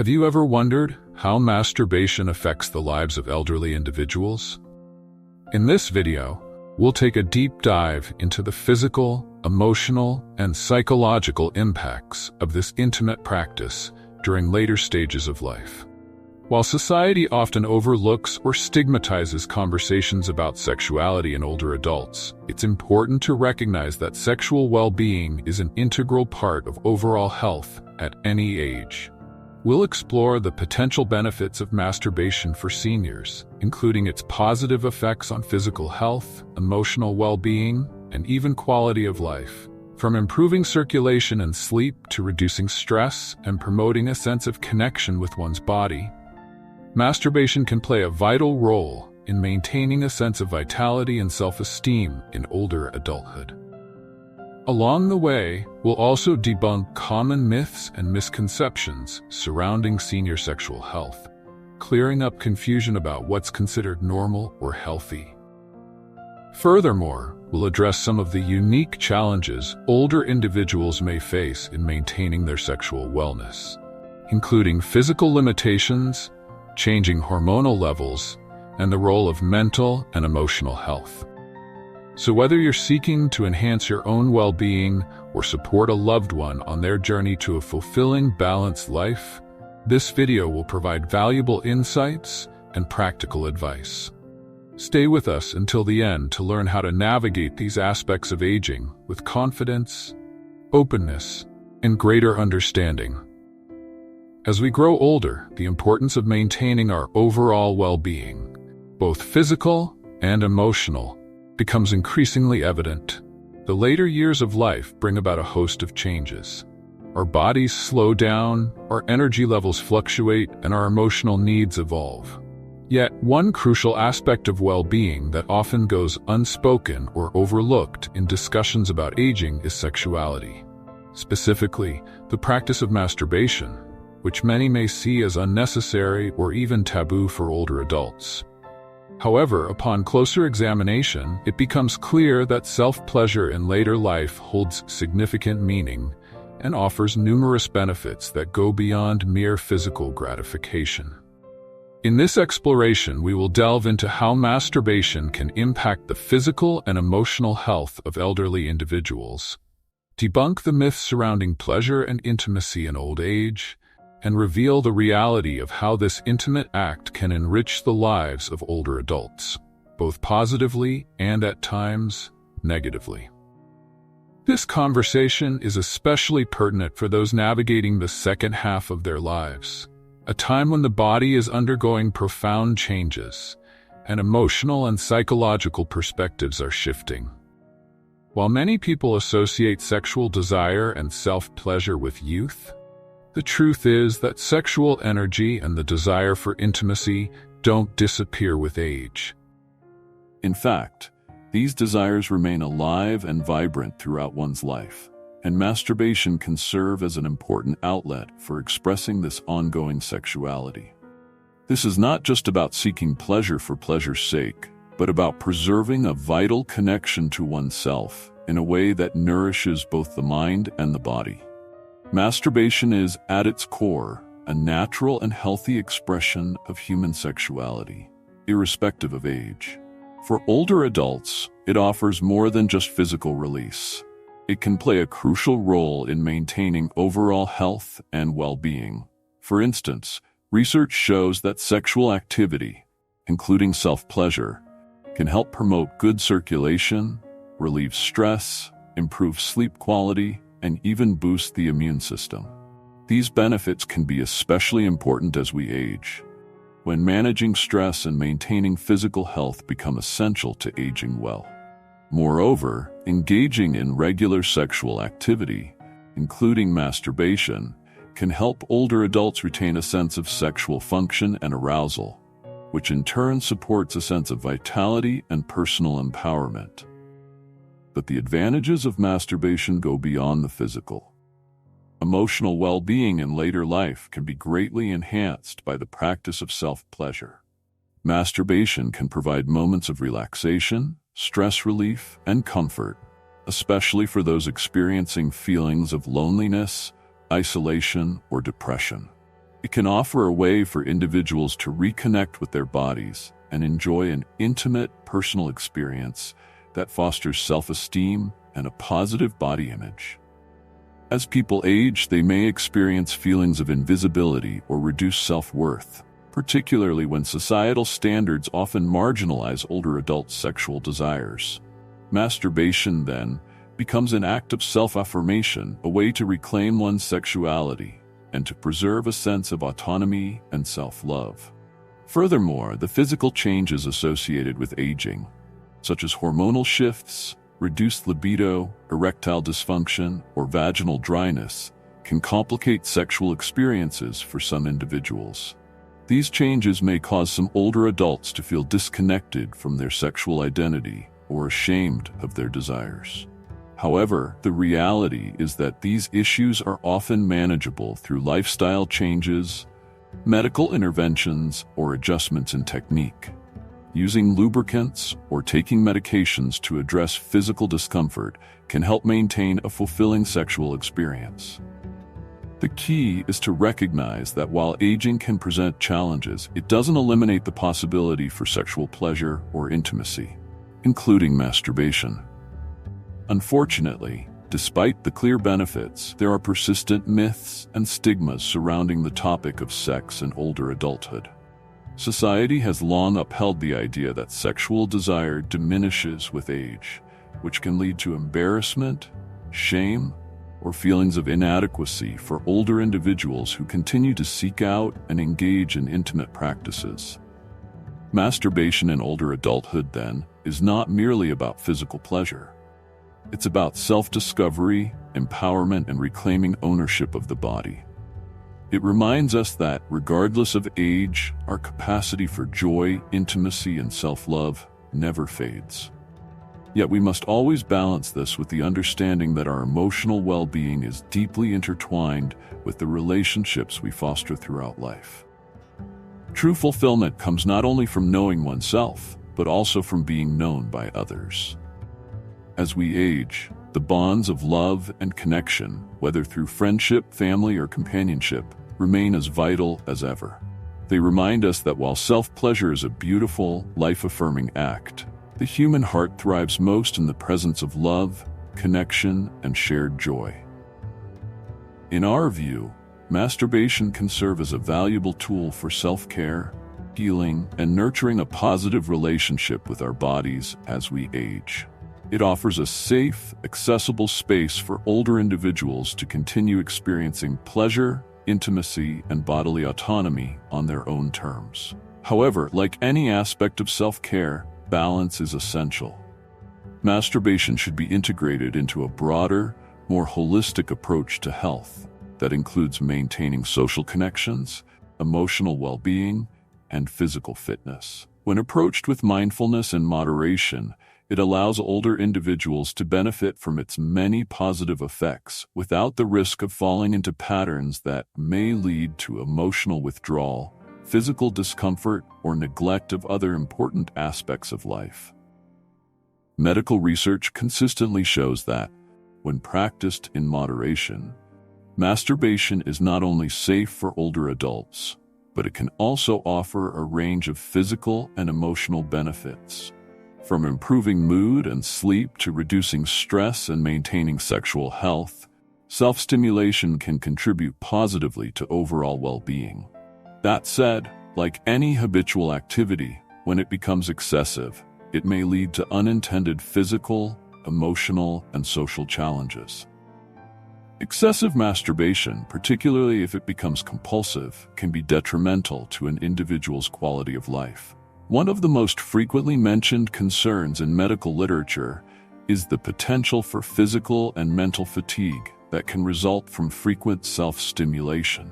Have you ever wondered how masturbation affects the lives of elderly individuals? In this video, we'll take a deep dive into the physical, emotional, and psychological impacts of this intimate practice during later stages of life. While society often overlooks or stigmatizes conversations about sexuality in older adults, it's important to recognize that sexual well-being is an integral part of overall health at any age. We'll explore the potential benefits of masturbation for seniors, including its positive effects on physical health, emotional well-being, and even quality of life. From improving circulation and sleep to reducing stress and promoting a sense of connection with one's body, masturbation can play a vital role in maintaining a sense of vitality and self-esteem in older adulthood. Along the way, we'll also debunk common myths and misconceptions surrounding senior sexual health, clearing up confusion about what's considered normal or healthy. Furthermore, we'll address some of the unique challenges older individuals may face in maintaining their sexual wellness, including physical limitations, changing hormonal levels, and the role of mental and emotional health. So whether you're seeking to enhance your own well-being or support a loved one on their journey to a fulfilling, balanced life, this video will provide valuable insights and practical advice. Stay with us until the end to learn how to navigate these aspects of aging with confidence, openness, and greater understanding. As we grow older, the importance of maintaining our overall well-being, both physical and emotional, becomes increasingly evident. The later years of life bring about a host of changes. Our bodies slow down, our energy levels fluctuate, and our emotional needs evolve. Yet, one crucial aspect of well-being that often goes unspoken or overlooked in discussions about aging is sexuality. Specifically, the practice of masturbation, which many may see as unnecessary or even taboo for older adults. However, upon closer examination, it becomes clear that self-pleasure in later life holds significant meaning and offers numerous benefits that go beyond mere physical gratification. In this exploration, we will delve into how masturbation can impact the physical and emotional health of elderly individuals, debunk the myths surrounding pleasure and intimacy in old age, and reveal the reality of how this intimate act can enrich the lives of older adults, both positively and at times negatively. This conversation is especially pertinent for those navigating the second half of their lives, a time when the body is undergoing profound changes, and emotional and psychological perspectives are shifting. While many people associate sexual desire and self-pleasure with youth, the truth is that sexual energy and the desire for intimacy don't disappear with age. In fact, these desires remain alive and vibrant throughout one's life, and masturbation can serve as an important outlet for expressing this ongoing sexuality. This is not just about seeking pleasure for pleasure's sake, but about preserving a vital connection to oneself in a way that nourishes both the mind and the body. Masturbation is, at its core, a natural and healthy expression of human sexuality, irrespective of age. For older adults, it offers more than just physical release. It can play a crucial role in maintaining overall health and well-being. For instance, research shows that sexual activity, including self-pleasure, can help promote good circulation, relieve stress, improve sleep quality, and even boost the immune system. These benefits can be especially important as we age, when managing stress and maintaining physical health become essential to aging well. Moreover, engaging in regular sexual activity, including masturbation, can help older adults retain a sense of sexual function and arousal, which in turn supports a sense of vitality and personal empowerment. But the advantages of masturbation go beyond the physical. Emotional well-being in later life can be greatly enhanced by the practice of self-pleasure. Masturbation can provide moments of relaxation, stress relief, and comfort, especially for those experiencing feelings of loneliness, isolation, or depression. It can offer a way for individuals to reconnect with their bodies and enjoy an intimate, personal experience that fosters self-esteem and a positive body image. As people age, they may experience feelings of invisibility or reduced self-worth, particularly when societal standards often marginalize older adults' sexual desires. Masturbation, then, becomes an act of self-affirmation, a way to reclaim one's sexuality and to preserve a sense of autonomy and self-love. Furthermore, the physical changes associated with aging, such as hormonal shifts, reduced libido, erectile dysfunction, or vaginal dryness, can complicate sexual experiences for some individuals. These changes may cause some older adults to feel disconnected from their sexual identity or ashamed of their desires. However, the reality is that these issues are often manageable through lifestyle changes, medical interventions, or adjustments in technique. Using lubricants or taking medications to address physical discomfort can help maintain a fulfilling sexual experience. The key is to recognize that while aging can present challenges, it doesn't eliminate the possibility for sexual pleasure or intimacy, including masturbation. Unfortunately, despite the clear benefits, there are persistent myths and stigmas surrounding the topic of sex in older adulthood. Society has long upheld the idea that sexual desire diminishes with age, which can lead to embarrassment, shame, or feelings of inadequacy for older individuals who continue to seek out and engage in intimate practices. Masturbation in older adulthood, then, is not merely about physical pleasure. It's about self-discovery, empowerment, and reclaiming ownership of the body. It reminds us that, regardless of age, our capacity for joy, intimacy, and self-love never fades. Yet we must always balance this with the understanding that our emotional well-being is deeply intertwined with the relationships we foster throughout life. True fulfillment comes not only from knowing oneself, but also from being known by others. As we age, the bonds of love and connection, whether through friendship, family, or companionship, remain as vital as ever. They remind us that while self-pleasure is a beautiful, life-affirming act, the human heart thrives most in the presence of love, connection, and shared joy. In our view, masturbation can serve as a valuable tool for self-care, healing, and nurturing a positive relationship with our bodies as we age. It offers a safe, accessible space for older individuals to continue experiencing pleasure, intimacy, and bodily autonomy on their own terms. However, like any aspect of self-care, balance is essential. Masturbation should be integrated into a broader, more holistic approach to health that includes maintaining social connections, emotional well-being, and physical fitness. When approached with mindfulness and moderation, it allows older individuals to benefit from its many positive effects without the risk of falling into patterns that may lead to emotional withdrawal, physical discomfort, or neglect of other important aspects of life. Medical research consistently shows that, when practiced in moderation, masturbation is not only safe for older adults, but it can also offer a range of physical and emotional benefits. From improving mood and sleep to reducing stress and maintaining sexual health, self-stimulation can contribute positively to overall well-being. That said, like any habitual activity, when it becomes excessive, it may lead to unintended physical, emotional, and social challenges. Excessive masturbation, particularly if it becomes compulsive, can be detrimental to an individual's quality of life. One of the most frequently mentioned concerns in medical literature is the potential for physical and mental fatigue that can result from frequent self-stimulation.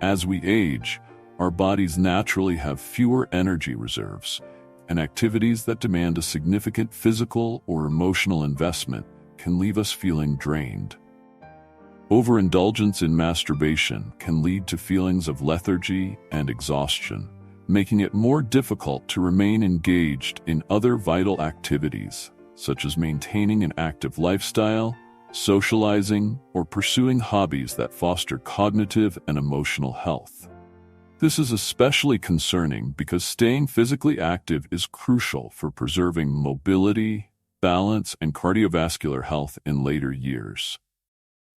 As we age, our bodies naturally have fewer energy reserves, and activities that demand a significant physical or emotional investment can leave us feeling drained. Overindulgence in masturbation can lead to feelings of lethargy and exhaustion, making it more difficult to remain engaged in other vital activities, such as maintaining an active lifestyle, socializing, or pursuing hobbies that foster cognitive and emotional health. This is especially concerning because staying physically active is crucial for preserving mobility, balance, and cardiovascular health in later years.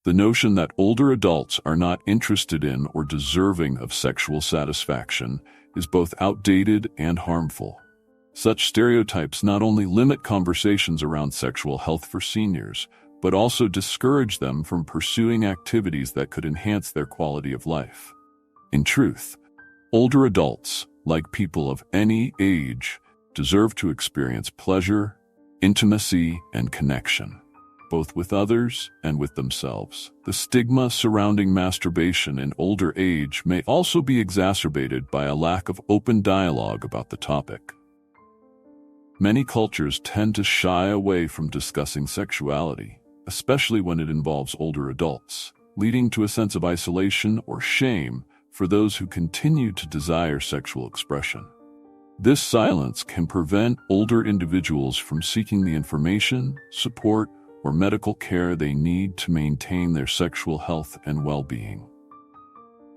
The notion that older adults are not interested in or deserving of sexual satisfaction is both outdated and harmful. Such stereotypes not only limit conversations around sexual health for seniors, but also discourage them from pursuing activities that could enhance their quality of life. In truth, older adults, like people of any age, deserve to experience pleasure, intimacy, and connection, both with others and with themselves. The stigma surrounding masturbation in older age may also be exacerbated by a lack of open dialogue about the topic. Many cultures tend to shy away from discussing sexuality, especially when it involves older adults, leading to a sense of isolation or shame for those who continue to desire sexual expression. This silence can prevent older individuals from seeking the information, support, or medical care they need to maintain their sexual health and well-being.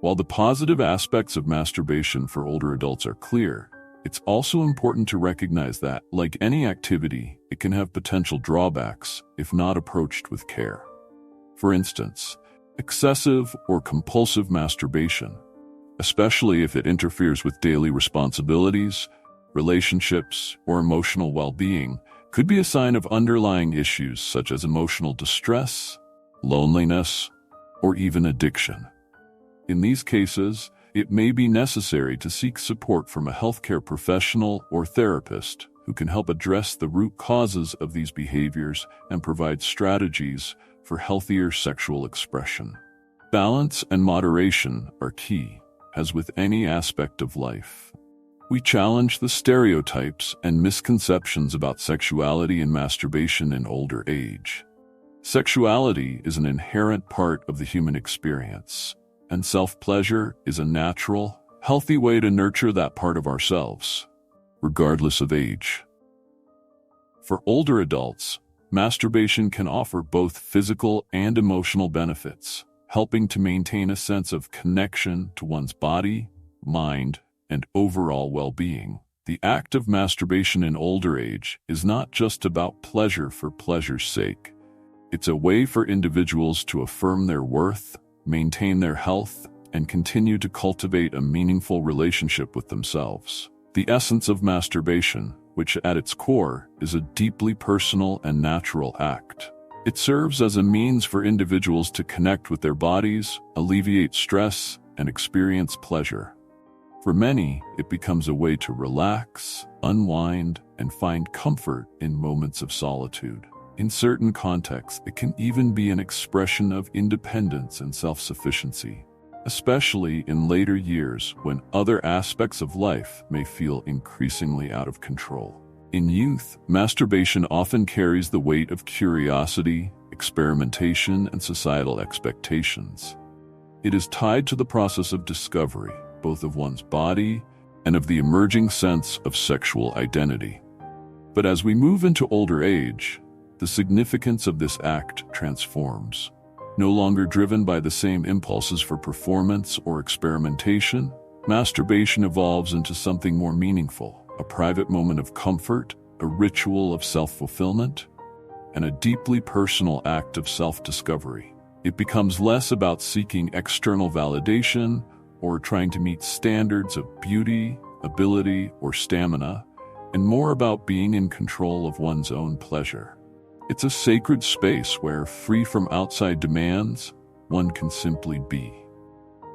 While the positive aspects of masturbation for older adults are clear, it's also important to recognize that, like any activity, it can have potential drawbacks if not approached with care. For instance, excessive or compulsive masturbation, especially if it interferes with daily responsibilities, relationships, or emotional well-being, could be a sign of underlying issues such as emotional distress, loneliness, or even addiction. In these cases, it may be necessary to seek support from a healthcare professional or therapist who can help address the root causes of these behaviors and provide strategies for healthier sexual expression. Balance and moderation are key, as with any aspect of life. We challenge the stereotypes and misconceptions about sexuality and masturbation in older age. Sexuality is an inherent part of the human experience, and self-pleasure is a natural, healthy way to nurture that part of ourselves, regardless of age. For older adults, masturbation can offer both physical and emotional benefits, helping to maintain a sense of connection to one's body, mind, and overall well-being. The act of masturbation in older age is not just about pleasure for pleasure's sake. It's a way for individuals to affirm their worth, maintain their health, and continue to cultivate a meaningful relationship with themselves. The essence of masturbation, which at its core is a deeply personal and natural act. It serves as a means for individuals to connect with their bodies, alleviate stress, and experience pleasure. For many, it becomes a way to relax, unwind, and find comfort in moments of solitude. In certain contexts, it can even be an expression of independence and self-sufficiency, especially in later years when other aspects of life may feel increasingly out of control. In youth, masturbation often carries the weight of curiosity, experimentation, and societal expectations. It is tied to the process of discovery, both of one's body and of the emerging sense of sexual identity. But as we move into older age, the significance of this act transforms. No longer driven by the same impulses for performance or experimentation, masturbation evolves into something more meaningful, a private moment of comfort, a ritual of self-fulfillment, and a deeply personal act of self-discovery. It becomes less about seeking external validation or trying to meet standards of beauty, ability, or stamina, and more about being in control of one's own pleasure. It's a sacred space where, free from outside demands, one can simply be.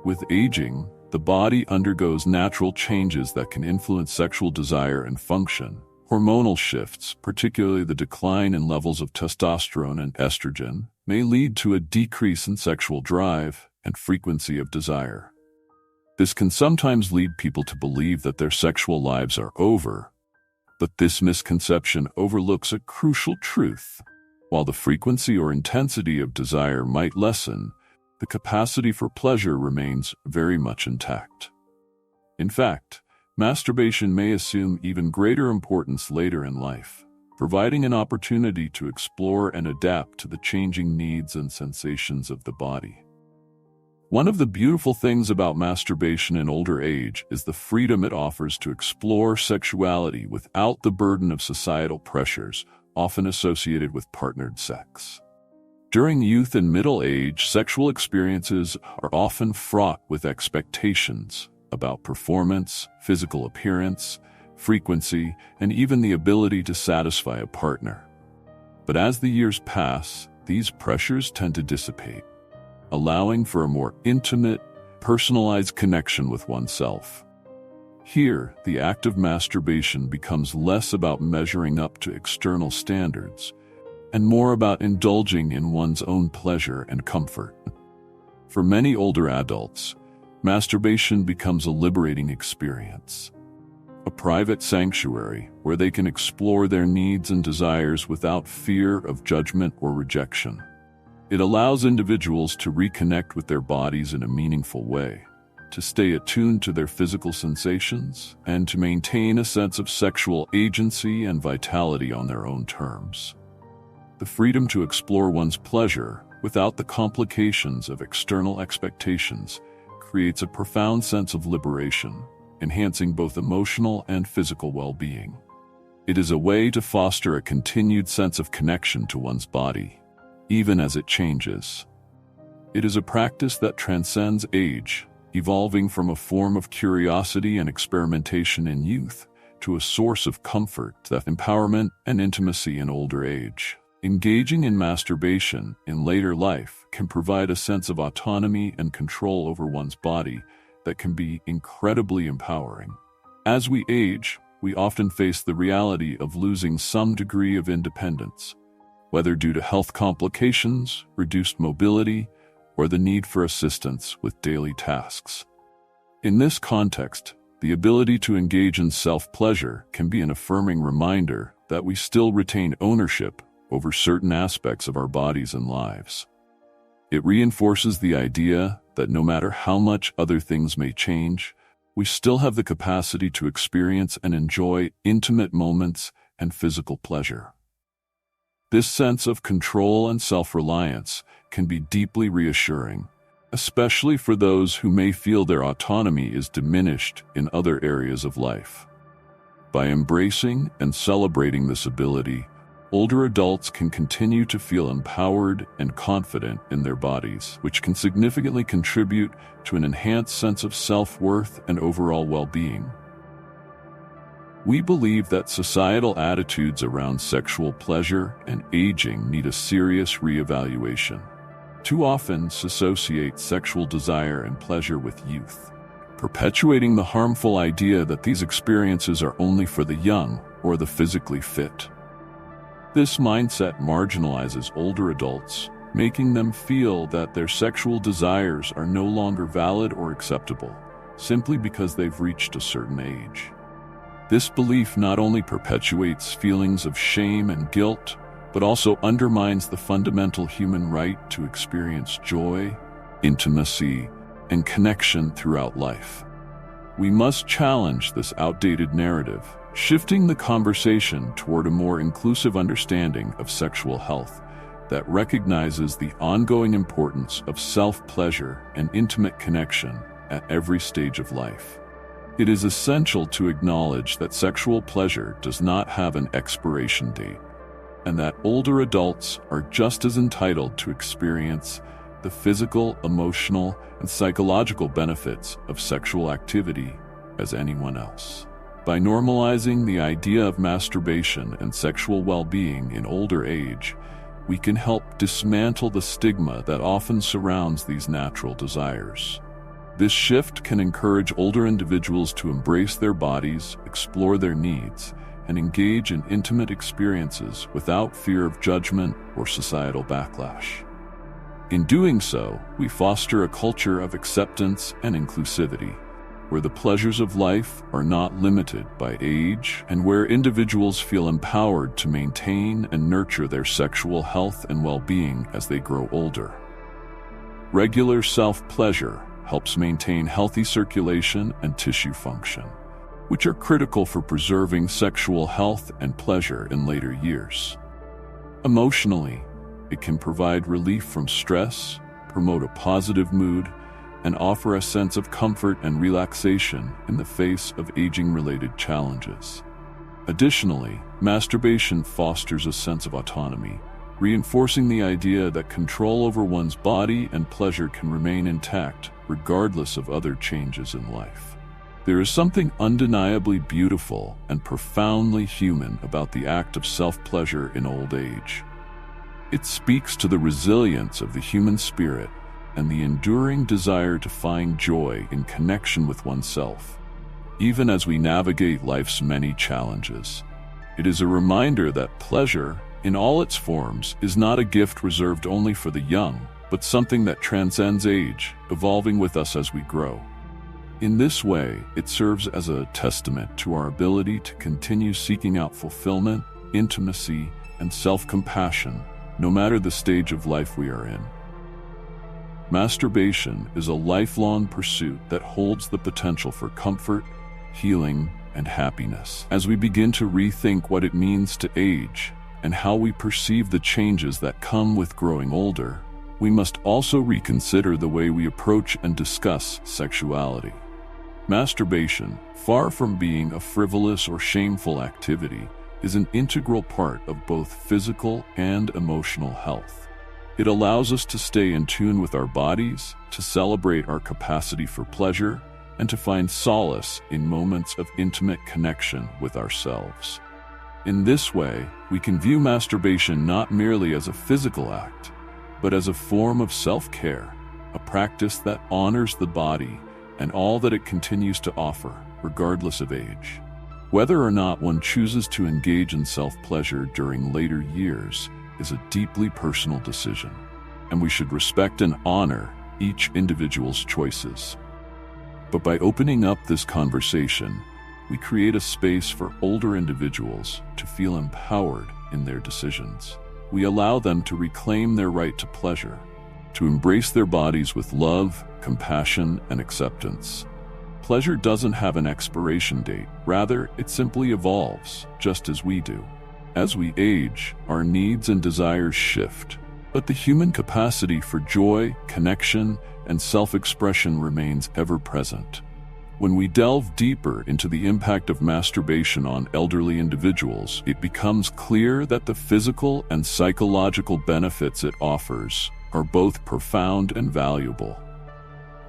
With aging, the body undergoes natural changes that can influence sexual desire and function. Hormonal shifts, particularly the decline in levels of testosterone and estrogen, may lead to a decrease in sexual drive and frequency of desire. This can sometimes lead people to believe that their sexual lives are over, but this misconception overlooks a crucial truth. While the frequency or intensity of desire might lessen, the capacity for pleasure remains very much intact. In fact, masturbation may assume even greater importance later in life, providing an opportunity to explore and adapt to the changing needs and sensations of the body. One of the beautiful things about masturbation in older age is the freedom it offers to explore sexuality without the burden of societal pressures, often associated with partnered sex. During youth and middle age, sexual experiences are often fraught with expectations about performance, physical appearance, frequency, and even the ability to satisfy a partner. But as the years pass, these pressures tend to dissipate, allowing for a more intimate, personalized connection with oneself. Here, the act of masturbation becomes less about measuring up to external standards and more about indulging in one's own pleasure and comfort. For many older adults, masturbation becomes a liberating experience, a private sanctuary where they can explore their needs and desires without fear of judgment or rejection. It allows individuals to reconnect with their bodies in a meaningful way, to stay attuned to their physical sensations, and to maintain a sense of sexual agency and vitality on their own terms. The freedom to explore one's pleasure without the complications of external expectations creates a profound sense of liberation, enhancing both emotional and physical well-being. It is a way to foster a continued sense of connection to one's body, even as it changes. It is a practice that transcends age, evolving from a form of curiosity and experimentation in youth to a source of comfort, empowerment, and intimacy in older age. Engaging in masturbation in later life can provide a sense of autonomy and control over one's body that can be incredibly empowering. As we age, we often face the reality of losing some degree of independence, whether due to health complications, reduced mobility, or the need for assistance with daily tasks. In this context, the ability to engage in self-pleasure can be an affirming reminder that we still retain ownership over certain aspects of our bodies and lives. It reinforces the idea that no matter how much other things may change, we still have the capacity to experience and enjoy intimate moments and physical pleasure. This sense of control and self-reliance can be deeply reassuring, especially for those who may feel their autonomy is diminished in other areas of life. By embracing and celebrating this ability, older adults can continue to feel empowered and confident in their bodies, which can significantly contribute to an enhanced sense of self-worth and overall well-being. We believe that societal attitudes around sexual pleasure and aging need a serious reevaluation. Too often associate sexual desire and pleasure with youth, perpetuating the harmful idea that these experiences are only for the young or the physically fit. This mindset marginalizes older adults, making them feel that their sexual desires are no longer valid or acceptable, simply because they've reached a certain age. This belief not only perpetuates feelings of shame and guilt, but also undermines the fundamental human right to experience joy, intimacy, and connection throughout life. We must challenge this outdated narrative, shifting the conversation toward a more inclusive understanding of sexual health that recognizes the ongoing importance of self-pleasure and intimate connection at every stage of life. It is essential to acknowledge that sexual pleasure does not have an expiration date, and that older adults are just as entitled to experience the physical, emotional, and psychological benefits of sexual activity as anyone else. By normalizing the idea of masturbation and sexual well-being in older age, we can help dismantle the stigma that often surrounds these natural desires. This shift can encourage older individuals to embrace their bodies, explore their needs, and engage in intimate experiences without fear of judgment or societal backlash. In doing so, we foster a culture of acceptance and inclusivity, where the pleasures of life are not limited by age and where individuals feel empowered to maintain and nurture their sexual health and well-being as they grow older. Regular self-pleasure helps maintain healthy circulation and tissue function, which are critical for preserving sexual health and pleasure in later years. Emotionally, it can provide relief from stress, promote a positive mood, and offer a sense of comfort and relaxation in the face of aging-related challenges. Additionally, masturbation fosters a sense of autonomy, reinforcing the idea that control over one's body and pleasure can remain intact regardless of other changes in life. There is something undeniably beautiful and profoundly human about the act of self-pleasure in old age. It speaks to the resilience of the human spirit and the enduring desire to find joy in connection with oneself, even as we navigate life's many challenges. It is a reminder that pleasure, in all its forms, is not a gift reserved only for the young, but something that transcends age, evolving with us as we grow. In this way, it serves as a testament to our ability to continue seeking out fulfillment, intimacy, and self-compassion, no matter the stage of life we are in. Masturbation is a lifelong pursuit that holds the potential for comfort, healing, and happiness. As we begin to rethink what it means to age and how we perceive the changes that come with growing older, we must also reconsider the way we approach and discuss sexuality. Masturbation, far from being a frivolous or shameful activity, is an integral part of both physical and emotional health. It allows us to stay in tune with our bodies, to celebrate our capacity for pleasure, and to find solace in moments of intimate connection with ourselves. In this way, we can view masturbation not merely as a physical act, but as a form of self-care, a practice that honors the body and all that it continues to offer, regardless of age. Whether or not one chooses to engage in self-pleasure during later years is a deeply personal decision, and we should respect and honor each individual's choices. But by opening up this conversation, we create a space for older individuals to feel empowered in their decisions. We allow them to reclaim their right to pleasure, to embrace their bodies with love, compassion, and acceptance. Pleasure doesn't have an expiration date. Rather, it simply evolves, just as we do. As we age, our needs and desires shift, but the human capacity for joy, connection, and self-expression remains ever present. When we delve deeper into the impact of masturbation on elderly individuals, it becomes clear that the physical and psychological benefits it offers are both profound and valuable.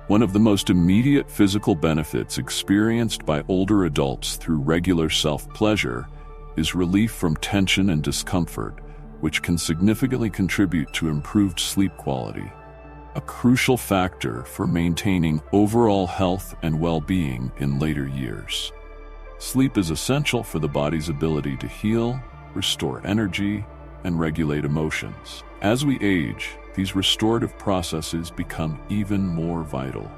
One of the most immediate physical benefits experienced by older adults through regular self-pleasure is relief from tension and discomfort, which can significantly contribute to improved sleep quality, a crucial factor for maintaining overall health and well-being in later years. Sleep is essential for the body's ability to heal, restore energy, and regulate emotions. As we age, these restorative processes become even more vital.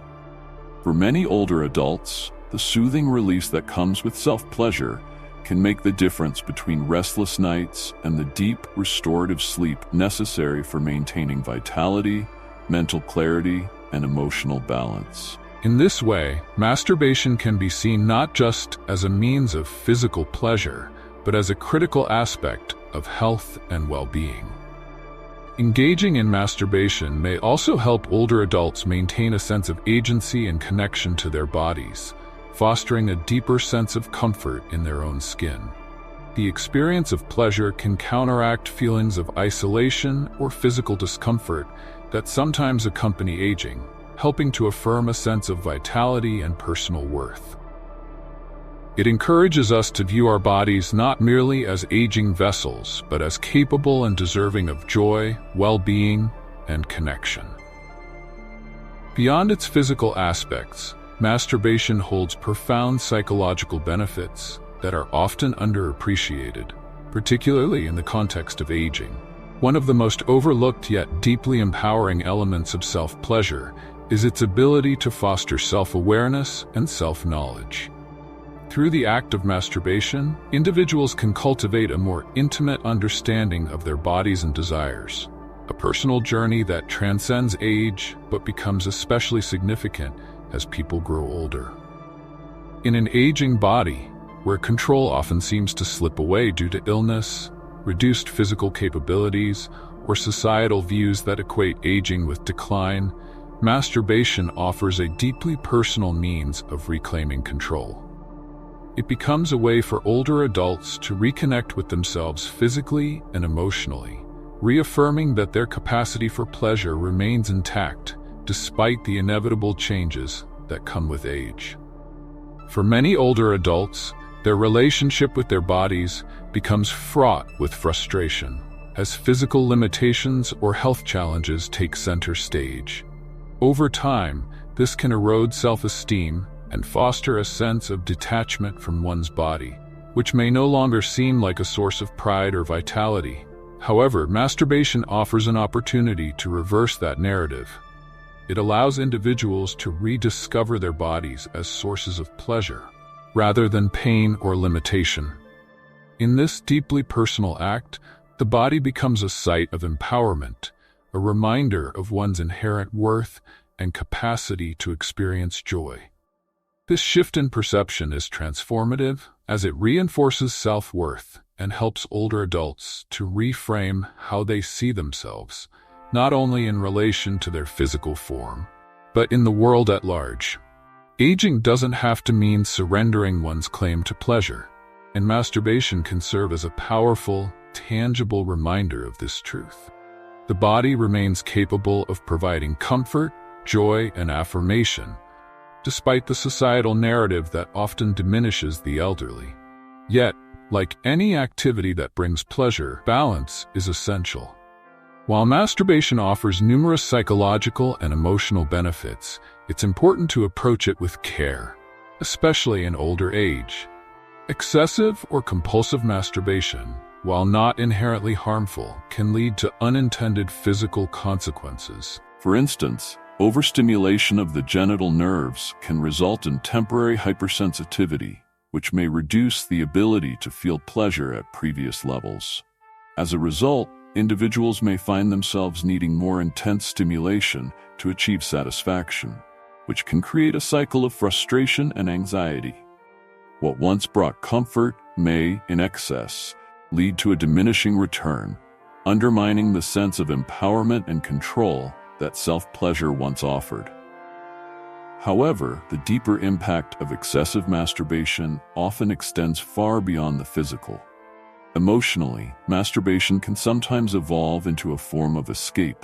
For many older adults, the soothing release that comes with self-pleasure can make the difference between restless nights and the deep, restorative sleep necessary for maintaining vitality, mental clarity, and emotional balance. In this way, masturbation can be seen not just as a means of physical pleasure, but as a critical aspect of health and well-being. Engaging in masturbation may also help older adults maintain a sense of agency and connection to their bodies, fostering a deeper sense of comfort in their own skin. The experience of pleasure can counteract feelings of isolation or physical discomfort that sometimes accompany aging, helping to affirm a sense of vitality and personal worth. It encourages us to view our bodies not merely as aging vessels, but as capable and deserving of joy, well-being, and connection. Beyond its physical aspects, masturbation holds profound psychological benefits that are often underappreciated, particularly in the context of aging. One of the most overlooked yet deeply empowering elements of self-pleasure is its ability to foster self-awareness and self-knowledge. Through the act of masturbation, individuals can cultivate a more intimate understanding of their bodies and desires, a personal journey that transcends age but becomes especially significant as people grow older. In an aging body, where control often seems to slip away due to illness, reduced physical capabilities, or societal views that equate aging with decline, masturbation offers a deeply personal means of reclaiming control. It becomes a way for older adults to reconnect with themselves physically and emotionally, reaffirming that their capacity for pleasure remains intact despite the inevitable changes that come with age. For many older adults, their relationship with their bodies becomes fraught with frustration, as physical limitations or health challenges take center stage. Over time, this can erode self-esteem and foster a sense of detachment from one's body, which may no longer seem like a source of pride or vitality. However, masturbation offers an opportunity to reverse that narrative. It allows individuals to rediscover their bodies as sources of pleasure, rather than pain or limitation. In this deeply personal act, the body becomes a site of empowerment, a reminder of one's inherent worth and capacity to experience joy. This shift in perception is transformative, as it reinforces self-worth and helps older adults to reframe how they see themselves, not only in relation to their physical form, but in the world at large. Aging doesn't have to mean surrendering one's claim to pleasure, and masturbation can serve as a powerful, tangible reminder of this truth. The body remains capable of providing comfort, joy, and affirmation, despite the societal narrative that often diminishes the elderly. Yet, like any activity that brings pleasure, balance is essential. While masturbation offers numerous psychological and emotional benefits, it's important to approach it with care, especially in older age. Excessive or compulsive masturbation, while not inherently harmful, can lead to unintended physical consequences. For instance, overstimulation of the genital nerves can result in temporary hypersensitivity, which may reduce the ability to feel pleasure at previous levels. As a result, individuals may find themselves needing more intense stimulation to achieve satisfaction, which can create a cycle of frustration and anxiety. What once brought comfort may, in excess, lead to a diminishing return, undermining the sense of empowerment and control that self-pleasure once offered. However, the deeper impact of excessive masturbation often extends far beyond the physical. Emotionally, masturbation can sometimes evolve into a form of escape,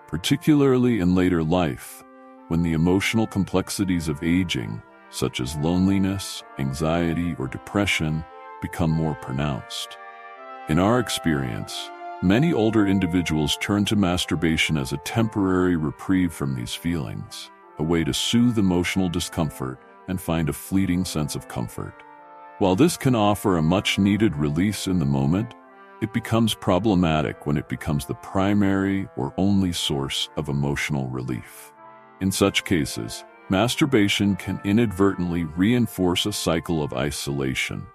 particularly in later life, when the emotional complexities of aging, such as loneliness, anxiety, or depression, become more pronounced. In our experience, many older individuals turn to masturbation as a temporary reprieve from these feelings, a way to soothe emotional discomfort and find a fleeting sense of comfort. While this can offer a much-needed release in the moment, it becomes problematic when it becomes the primary or only source of emotional relief. In such cases, masturbation can inadvertently reinforce a cycle of isolation,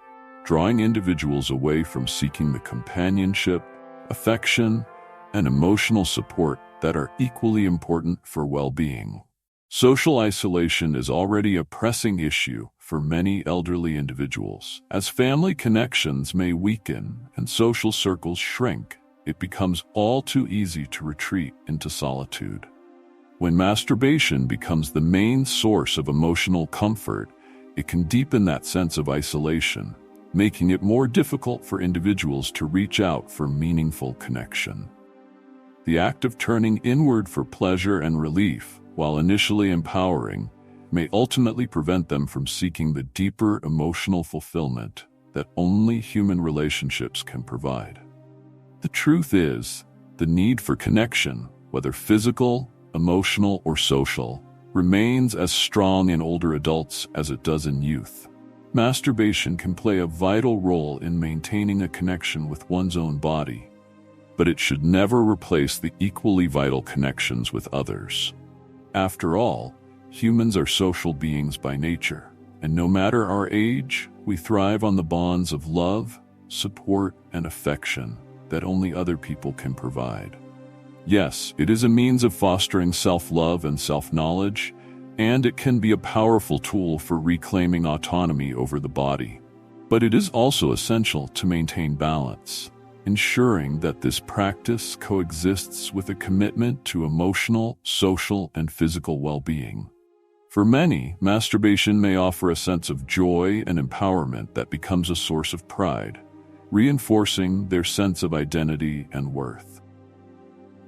drawing individuals away from seeking the companionship, affection, and emotional support that are equally important for well-being. Social isolation is already a pressing issue for many elderly individuals. As family connections may weaken and social circles shrink, it becomes all too easy to retreat into solitude. When masturbation becomes the main source of emotional comfort, it can deepen that sense of isolation, making it more difficult for individuals to reach out for meaningful connection. The act of turning inward for pleasure and relief, while initially empowering, may ultimately prevent them from seeking the deeper emotional fulfillment that only human relationships can provide. The truth is, the need for connection, whether physical, emotional, or social, remains as strong in older adults as it does in youth. Masturbation can play a vital role in maintaining a connection with one's own body, but it should never replace the equally vital connections with others. After all, humans are social beings by nature, and no matter our age, we thrive on the bonds of love, support, and affection that only other people can provide. Yes, it is a means of fostering self-love and self-knowledge, and it can be a powerful tool for reclaiming autonomy over the body. But it is also essential to maintain balance, ensuring that this practice coexists with a commitment to emotional, social, and physical well-being. For many, masturbation may offer a sense of joy and empowerment that becomes a source of pride, reinforcing their sense of identity and worth.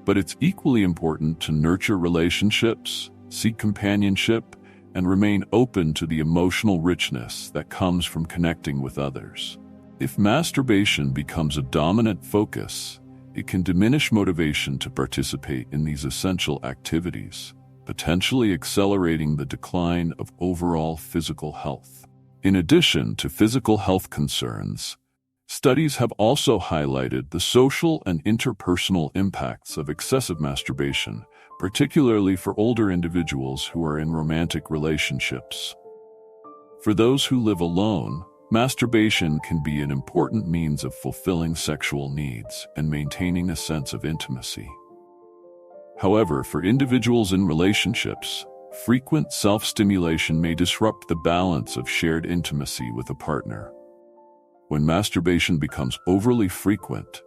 But it's equally important to nurture relationships, seek companionship, and remain open to the emotional richness that comes from connecting with others. If masturbation becomes a dominant focus, it can diminish motivation to participate in these essential activities, potentially accelerating the decline of overall physical health. In addition to physical health concerns, studies have also highlighted the social and interpersonal impacts of excessive masturbation, particularly for older individuals who are in romantic relationships. For those who live alone, masturbation can be an important means of fulfilling sexual needs and maintaining a sense of intimacy. However, for individuals in relationships, frequent self-stimulation may disrupt the balance of shared intimacy with a partner. When masturbation becomes overly frequent,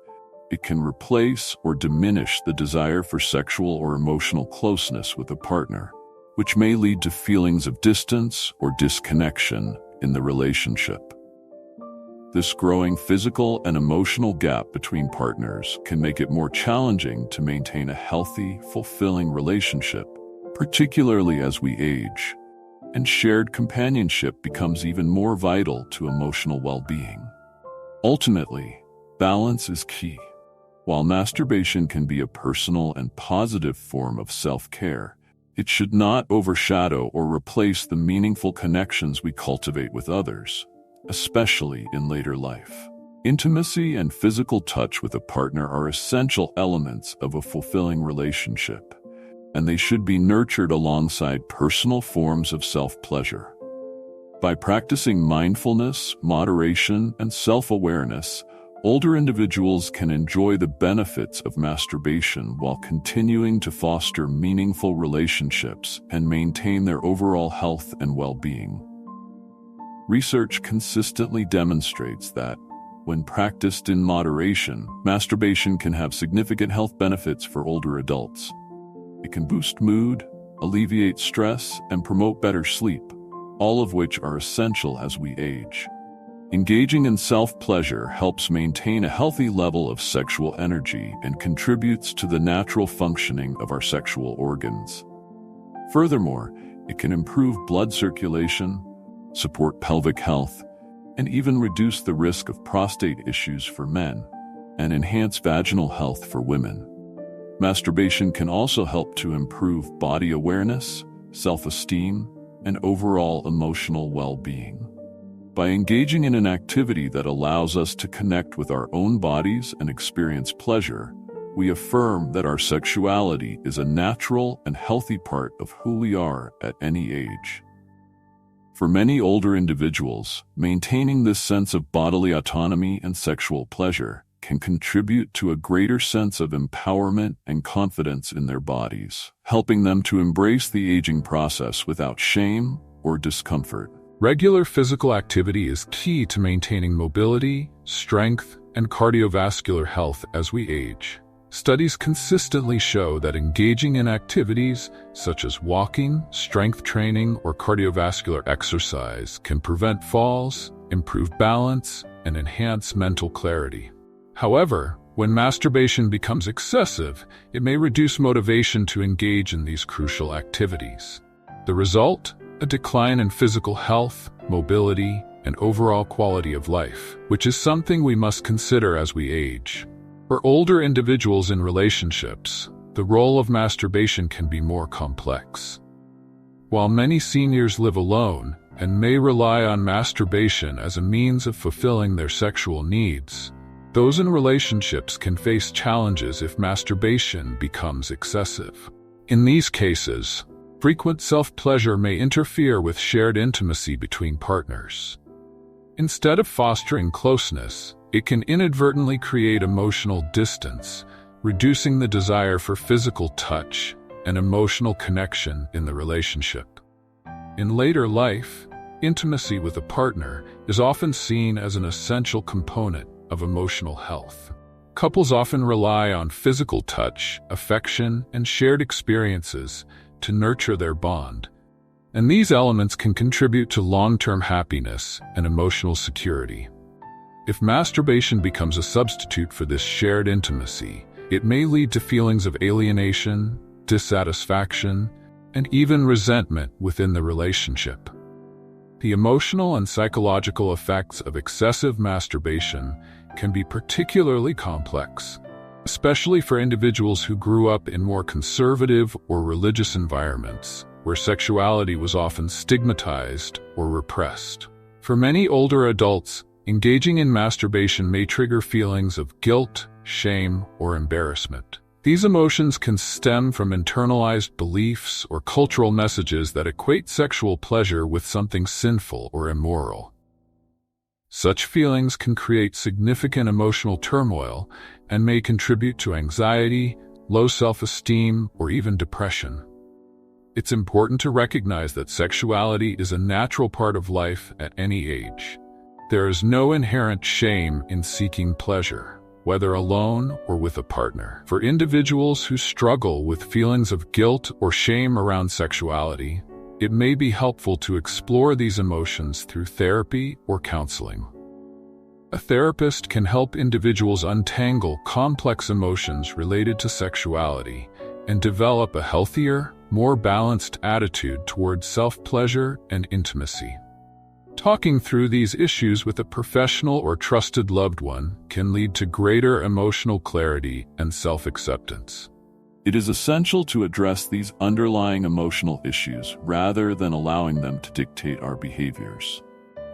it can replace or diminish the desire for sexual or emotional closeness with a partner, which may lead to feelings of distance or disconnection in the relationship. This growing physical and emotional gap between partners can make it more challenging to maintain a healthy, fulfilling relationship, particularly as we age, and shared companionship becomes even more vital to emotional well-being. Ultimately, balance is key. While masturbation can be a personal and positive form of self-care, it should not overshadow or replace the meaningful connections we cultivate with others, especially in later life. Intimacy and physical touch with a partner are essential elements of a fulfilling relationship, and they should be nurtured alongside personal forms of self-pleasure. By practicing mindfulness, moderation, and self-awareness, older individuals can enjoy the benefits of masturbation while continuing to foster meaningful relationships and maintain their overall health and well-being. Research consistently demonstrates that, when practiced in moderation, masturbation can have significant health benefits for older adults. It can boost mood, alleviate stress, and promote better sleep, all of which are essential as we age. Engaging in self-pleasure helps maintain a healthy level of sexual energy and contributes to the natural functioning of our sexual organs. Furthermore, it can improve blood circulation, support pelvic health, and even reduce the risk of prostate issues for men, and enhance vaginal health for women. Masturbation can also help to improve body awareness, self-esteem, and overall emotional well-being. By engaging in an activity that allows us to connect with our own bodies and experience pleasure, we affirm that our sexuality is a natural and healthy part of who we are at any age. For many older individuals, maintaining this sense of bodily autonomy and sexual pleasure can contribute to a greater sense of empowerment and confidence in their bodies, helping them to embrace the aging process without shame or discomfort. Regular physical activity is key to maintaining mobility, strength, and cardiovascular health as we age. Studies consistently show that engaging in activities such as walking, strength training, or cardiovascular exercise can prevent falls, improve balance, and enhance mental clarity. However, when masturbation becomes excessive, it may reduce motivation to engage in these crucial activities. The result? A decline in physical health, mobility, and overall quality of life, which is something we must consider as we age. For older individuals in relationships, the role of masturbation can be more complex. While many seniors live alone and may rely on masturbation as a means of fulfilling their sexual needs, those in relationships can face challenges if masturbation becomes excessive. In these cases, frequent self-pleasure may interfere with shared intimacy between partners. Instead of fostering closeness, it can inadvertently create emotional distance, reducing the desire for physical touch and emotional connection in the relationship. In later life, intimacy with a partner is often seen as an essential component of emotional health. Couples often rely on physical touch, affection, and shared experiences to nurture their bond, and these elements can contribute to long-term happiness and emotional security. If masturbation becomes a substitute for this shared intimacy, it may lead to feelings of alienation, dissatisfaction, and even resentment within the relationship. The emotional and psychological effects of excessive masturbation can be particularly complex, especially for individuals who grew up in more conservative or religious environments, where sexuality was often stigmatized or repressed. For many older adults, engaging in masturbation may trigger feelings of guilt, shame, or embarrassment. These emotions can stem from internalized beliefs or cultural messages that equate sexual pleasure with something sinful or immoral. Such feelings can create significant emotional turmoil and may contribute to anxiety, low self-esteem, or even depression. It's important to recognize that sexuality is a natural part of life at any age. There is no inherent shame in seeking pleasure, whether alone or with a partner. For individuals who struggle with feelings of guilt or shame around sexuality, it may be helpful to explore these emotions through therapy or counseling. A therapist can help individuals untangle complex emotions related to sexuality and develop a healthier, more balanced attitude towards self-pleasure and intimacy. Talking through these issues with a professional or trusted loved one can lead to greater emotional clarity and self-acceptance. It is essential to address these underlying emotional issues rather than allowing them to dictate our behaviors.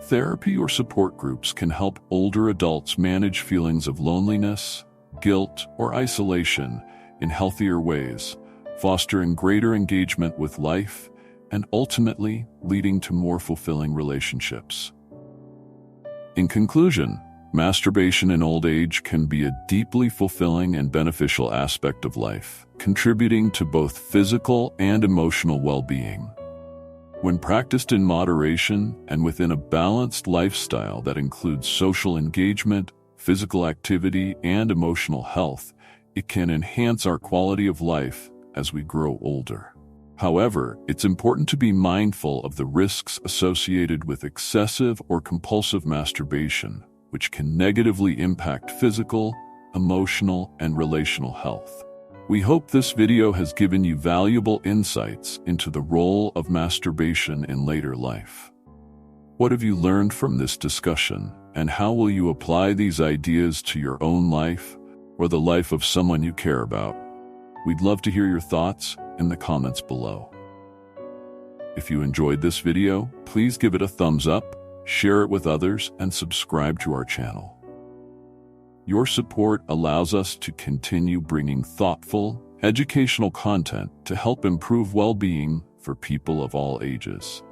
Therapy or support groups can help older adults manage feelings of loneliness, guilt, or isolation in healthier ways, fostering greater engagement with life and ultimately leading to more fulfilling relationships. In conclusion, masturbation in old age can be a deeply fulfilling and beneficial aspect of life, contributing to both physical and emotional well-being. When practiced in moderation and within a balanced lifestyle that includes social engagement, physical activity, and emotional health, it can enhance our quality of life as we grow older. However, it's important to be mindful of the risks associated with excessive or compulsive masturbation, which can negatively impact physical, emotional, and relational health. We hope this video has given you valuable insights into the role of masturbation in later life. What have you learned from this discussion, and how will you apply these ideas to your own life or the life of someone you care about? We'd love to hear your thoughts in the comments below. If you enjoyed this video, please give it a thumbs up, share it with others, and subscribe to our channel. Your support allows us to continue bringing thoughtful, educational content to help improve well-being for people of all ages.